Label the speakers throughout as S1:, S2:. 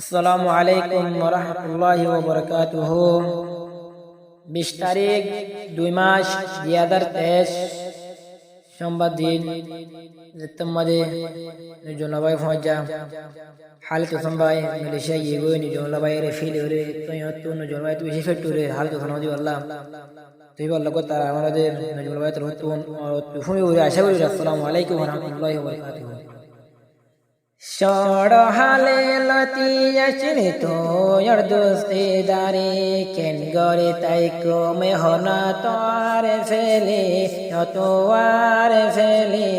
S1: আসসালামু আলাইকুম ওয়া রাহমাতুল্লাহি ওয়া বারাকাতুহু। 20 তারিখ 2 মাস 2023 সোমবার দিন তোমাদের জনবাই ফজা হালত সম্বাই মালয়েশিয়া ইগো নি জনবাই রে ফিল রে তো জনবাই তুই ফেটু রে হালত সনদি আল্লাহ তুই আল্লাহ কো তারা আমাদের জনবাই তো তুই ওরে আশা করি। আসসালামু আলাইকুম ওয়া রাহমাতুল্লাহি ওয়া বারাকাতুহু। Shoro hale latiya chito yor doste dare ken gore taiko me hona toare fele toare fele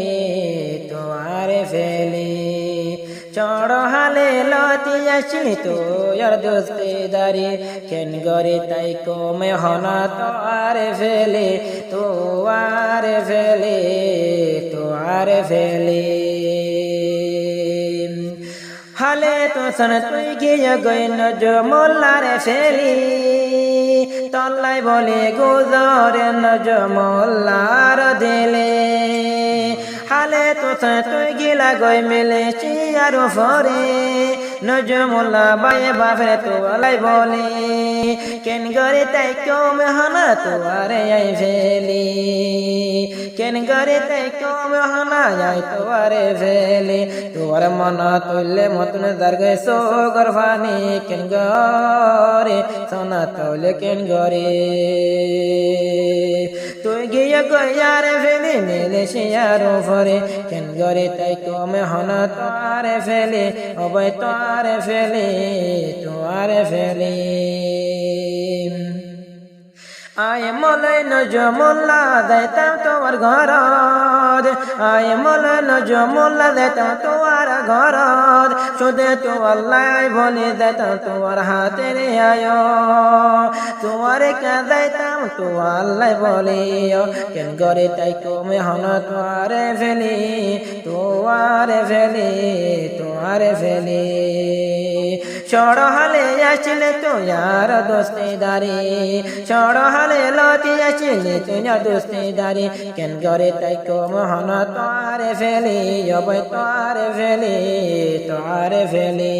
S1: Shoro hale latiya chito yor doste dare ken gore taiko me hona toare fele Hale to sana tui giya goin jo mollare feli tollai bole gozare jo mollar dele Hale to sana tui gila goy mele chiaro fore jo molla baye bafre to alai bole ken gore tai kyo me hana to are ai feli ken gore tai kyo me hana ai to are feli to are mana tolle motun darge so garfani ken gore sona tolle ken gore to giya go yare feli mele shiaro fore ken gore tai kyo me hana to are feli obai to are feli to are feli Aye molay no jo molla daitam tomar gharad Aye molay no jo molla daitam tomar gharad Shude to Allah bole daitam tomar hate re ayo Tomare ka daitam to Allah bole yo Ken gore tai ko me hana tomare feli Shoro hale yachile to yar doste dare Shoro hale loti yachile to yar doste dare Ken gore tai ko mohana toare feli yobai toare feli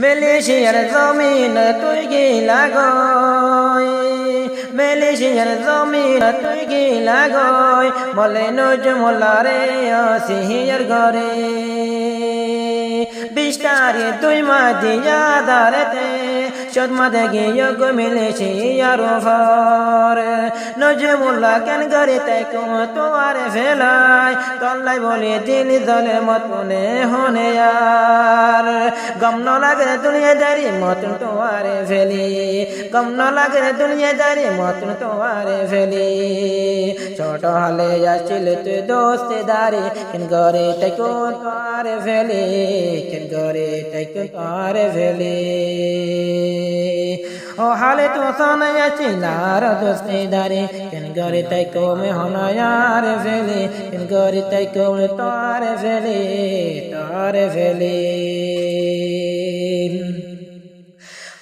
S1: Malaysian zamin tui gila goy Malaysian zamin tui gila goy Mole no jumolare asihir gore Bishtari tui madiya darete Shod madagi yogo mileshi yaro far Nojemulla ken gare taiko toare felai Tollai bole dili dole matune hone yar Gam no lagre dunya dari matun toare feli Gam no lagre dunya dari matun toare feli Choto hale yachile tu doste dari Ken gare taiko toare feli Ken gare taiko toare feli O hale tu sana yachilar doste dari Ken gare taiko me hona yar feli Ken gare taiko me toare feli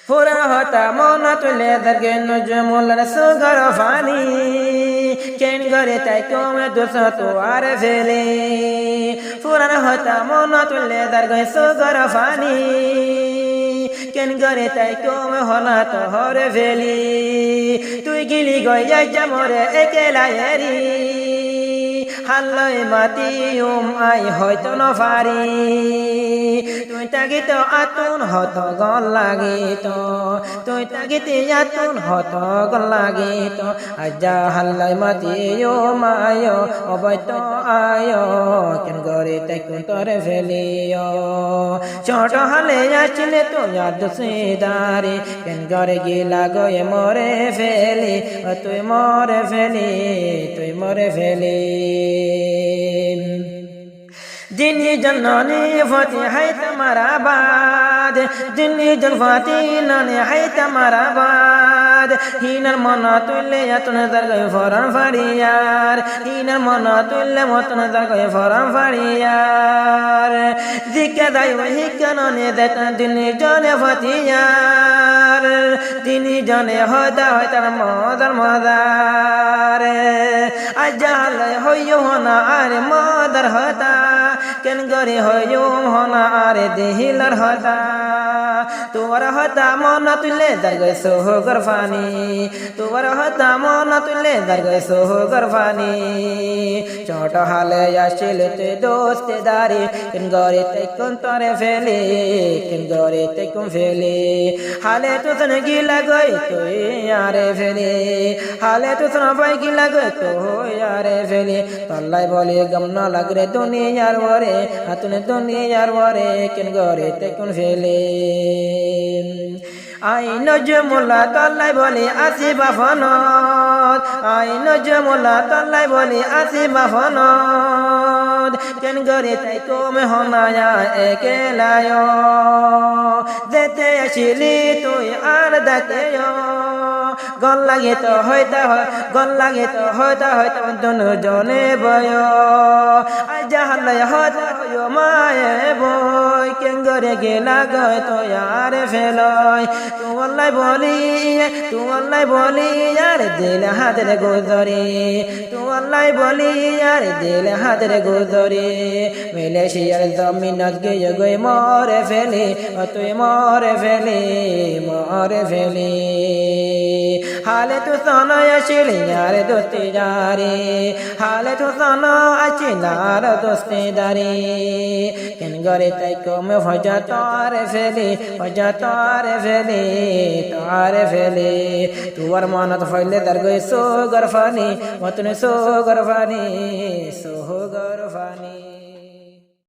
S1: Fura hota mona tule darge nujmul sugar fani Ken gore taiko me dursa toare feli Fura hota mona tule darge sugar fani Ken gore taiko me hona to hore feli Tui gili goya jamore ekela yeri Halloi mati ai hoito no fari Tui tagito atun hoto gon lagito Tui tagiti atun hoto gon lagito Aja halloi mati ayo oboito ayo Ken gore taikun tore feliyo Choto hale yachile to yad sidari Ken gore gila goye more feli Tui more feli Dini janani fati hai tamara bad Dini jan fati nani hai tamara bad Hinar manatulle yatun dargai foran fariyar Hinar manatulle motun dargai foran fariyar Dikka dai wahi kanane datan dini jane fati yar Dini jane hoda hai tar madar Ajal hoyo hona are madar hota কেন গরে হইম হনা আরে দেহিলার হতা তোর হতা মন তুলে দরগে সোহগর funny তোর হতা মন তুলে দরগে সোহগর funny ছোট হালে আসিল তুই দোস্তেদারি কেন গরে তাই কোন তরে ফেলে কেন গরে তাই কোন ফেলে হালে তুসন গিলা গই তুই আরে ফেলে হালে তুসন ভাই গিলা গই তুই আরে ফেলে তল্লাই বলে গম না লাগরে দুনিয়ার বরে হাতুনে দুনিয়ার বরে কেন গরে তাই কোন ফেলে আই নজমুল্লা তল্লাই বলে আসি বাফনত আই নজমুল্লা তল্লাই বলে আসি বাফনত কেন গরে তাই কমে হনায়া একেলায় যেতে আসিলি তুই আর দেখে গল লাগে তো হইতা হয় গল লাগে তো হইতা হয়তো দুজনে বয় আই জাহালাই হতা হইও মায়ে বই কেন গরে গেলা গয় তো আর ফেলয় তুয়াল্লাই বলি আর দিল হাতের গোজরে তুয়াল্লাই বলি আর দিল হাতের গোজরে মালয়েশিয়ার জমিনত গিয়ে গই মরে ফেলে তুই মরে ফেলে হালে তু সোনা আসিলি আর দোস্তি যারে হালে তু সোনা আসিলার দোস্তি দারে কেন গরে তাই কমে ভজা তারে ফেলে তুয়ার মানত ফেলে দরগে সো গরফানি মতনে সো গরফানি